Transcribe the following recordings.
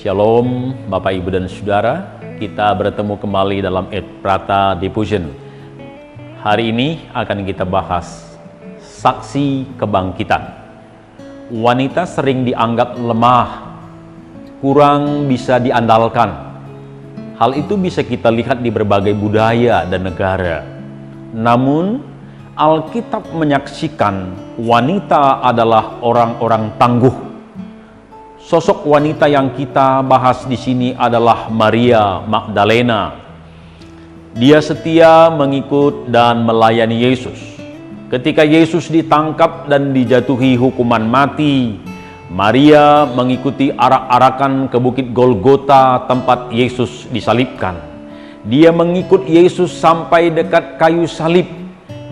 Shalom Bapak Ibu dan Saudara, kita bertemu kembali dalam Ed Prata Diffusion. Hari ini akan kita bahas saksi kebangkitan. Wanita sering dianggap lemah, kurang bisa diandalkan. Hal itu bisa kita lihat di berbagai budaya dan negara. Namun, Alkitab menyaksikan wanita adalah orang-orang tangguh. Sosok wanita yang kita bahas di sini adalah Maria Magdalena. Dia setia mengikut dan melayani Yesus. Ketika Yesus ditangkap dan dijatuhi hukuman mati, Maria mengikuti arak-arakan ke Bukit Golgota tempat Yesus disalibkan. Dia mengikut Yesus sampai dekat kayu salib.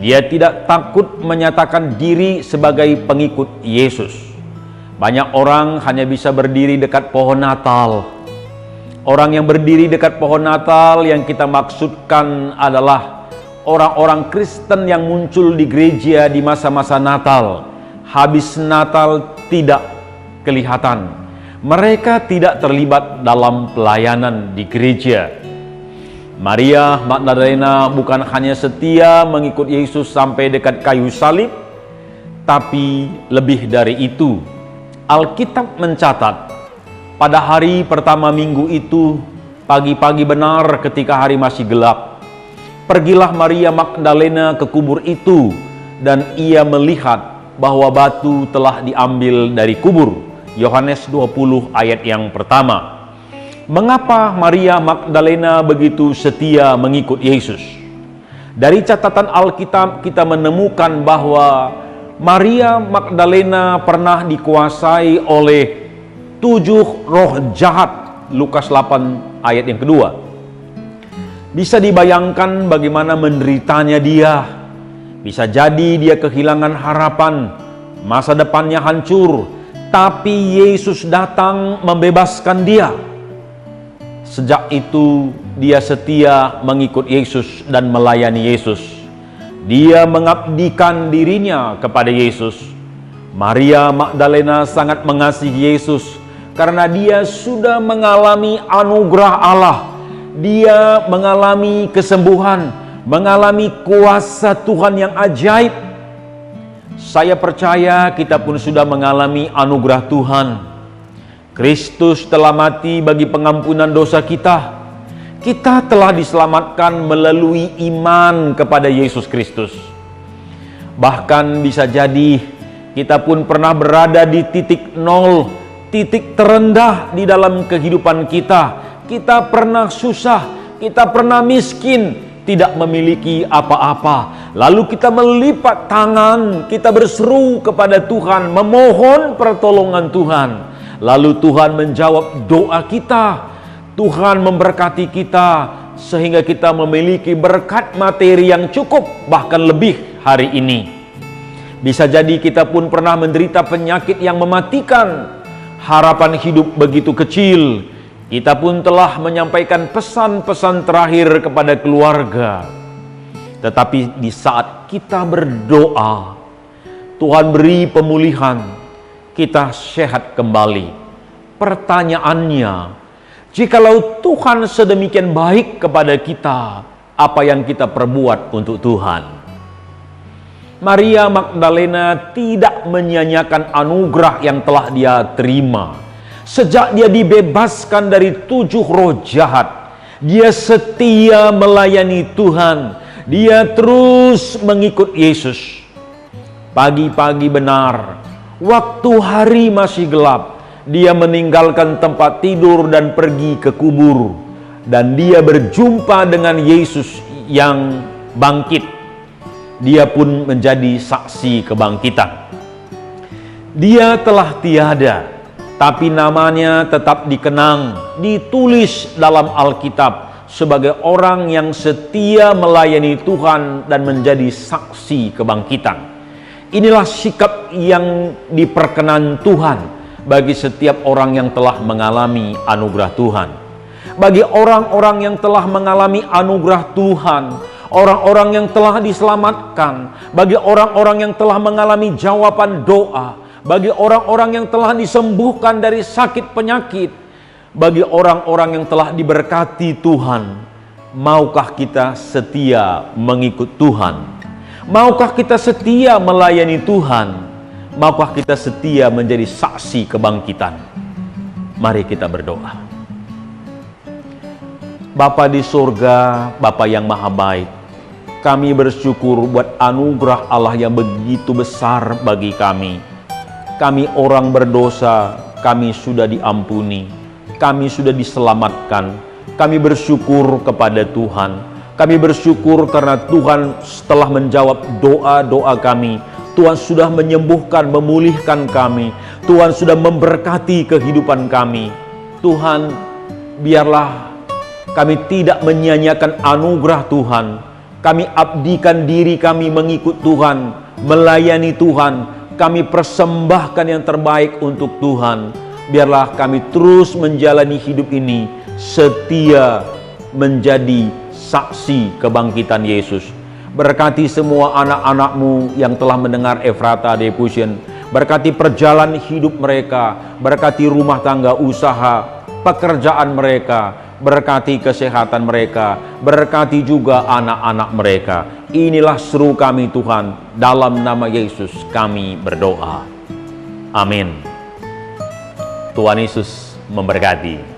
Dia tidak takut menyatakan diri sebagai pengikut Yesus. Banyak orang hanya bisa berdiri dekat pohon Natal. Orang yang berdiri dekat pohon Natal yang kita maksudkan adalah orang-orang Kristen yang muncul di gereja di masa-masa Natal. Habis Natal tidak kelihatan. Mereka tidak terlibat dalam pelayanan di gereja. Maria Magdalena bukan hanya setia mengikut Yesus sampai dekat kayu salib, tapi lebih dari itu. Alkitab mencatat, pada hari pertama minggu itu, pagi-pagi benar ketika hari masih gelap, pergilah Maria Magdalena ke kubur itu, dan ia melihat bahwa batu telah diambil dari kubur. Yohanes 20 ayat yang pertama. Mengapa Maria Magdalena begitu setia mengikut Yesus? Dari catatan Alkitab kita menemukan bahwa Maria Magdalena pernah dikuasai oleh 7 roh jahat. Lukas 8 ayat yang kedua. Bisa dibayangkan bagaimana menderitanya dia. Bisa jadi dia kehilangan harapan, masa depannya hancur, tapi Yesus datang membebaskan dia. Sejak itu dia setia mengikut Yesus dan melayani Yesus. Dia mengabdikan dirinya kepada Yesus. Maria Magdalena sangat mengasihi Yesus karena dia sudah mengalami anugerah Allah. Dia mengalami kesembuhan, mengalami kuasa Tuhan yang ajaib. Saya percaya kita pun sudah mengalami anugerah Tuhan. Kristus telah mati bagi pengampunan dosa kita. Kita telah diselamatkan melalui iman kepada Yesus Kristus. Bahkan bisa jadi kita pun pernah berada di titik nol, titik terendah di dalam kehidupan kita. Kita pernah susah, kita pernah miskin, tidak memiliki apa-apa. Lalu kita melipat tangan, kita berseru kepada Tuhan, memohon pertolongan Tuhan. Lalu Tuhan menjawab doa kita. Tuhan memberkati kita sehingga kita memiliki berkat materi yang cukup, bahkan lebih hari ini. Bisa jadi kita pun pernah menderita penyakit yang mematikan. Harapan hidup begitu kecil. Kita pun telah menyampaikan pesan-pesan terakhir kepada keluarga. Tetapi di saat kita berdoa, Tuhan beri pemulihan, kita sehat kembali. Pertanyaannya, jikalau Tuhan sedemikian baik kepada kita, apa yang kita perbuat untuk Tuhan? Maria Magdalena tidak menyia-nyiakan anugerah yang telah dia terima. Sejak dia dibebaskan dari 7 roh jahat, dia setia melayani Tuhan. Dia terus mengikut Yesus. Pagi-pagi benar, waktu hari masih gelap, dia meninggalkan tempat tidur dan pergi ke kubur. Dan dia berjumpa dengan Yesus yang bangkit. Dia pun menjadi saksi kebangkitan. Dia telah tiada, tapi namanya tetap dikenang, ditulis dalam Alkitab sebagai orang yang setia melayani Tuhan dan menjadi saksi kebangkitan. Inilah sikap yang diperkenan Tuhan bagi setiap orang yang telah mengalami anugerah Tuhan. Bagi orang-orang yang telah mengalami anugerah Tuhan, orang-orang yang telah diselamatkan, bagi orang-orang yang telah mengalami jawaban doa, bagi orang-orang yang telah disembuhkan dari sakit penyakit, bagi orang-orang yang telah diberkati Tuhan, maukah kita setia mengikut Tuhan? Maukah kita setia melayani Tuhan? Maukah kita setia menjadi saksi kebangkitan? Mari kita berdoa. Bapa di surga, Bapa yang maha baik, kami bersyukur buat anugerah Allah yang begitu besar bagi kami. Kami orang berdosa, kami sudah diampuni, kami sudah diselamatkan. Kami bersyukur kepada Tuhan. Kami bersyukur karena Tuhan setelah menjawab doa-doa kami, Tuhan sudah menyembuhkan, memulihkan kami. Tuhan sudah memberkati kehidupan kami. Tuhan, biarlah kami tidak menyia-nyiakan anugerah Tuhan. Kami abdikan diri kami mengikut Tuhan, melayani Tuhan. Kami persembahkan yang terbaik untuk Tuhan. Biarlah kami terus menjalani hidup ini setia menjadi saksi kebangkitan Yesus. Berkati semua anak-anak-Mu yang telah mendengar Ephrata Diffusion. Berkati perjalanan hidup mereka. Berkati rumah tangga, usaha, pekerjaan mereka. Berkati kesehatan mereka. Berkati juga anak-anak mereka. Inilah seru kami Tuhan. Dalam nama Yesus kami berdoa. Amin. Tuhan Yesus memberkati.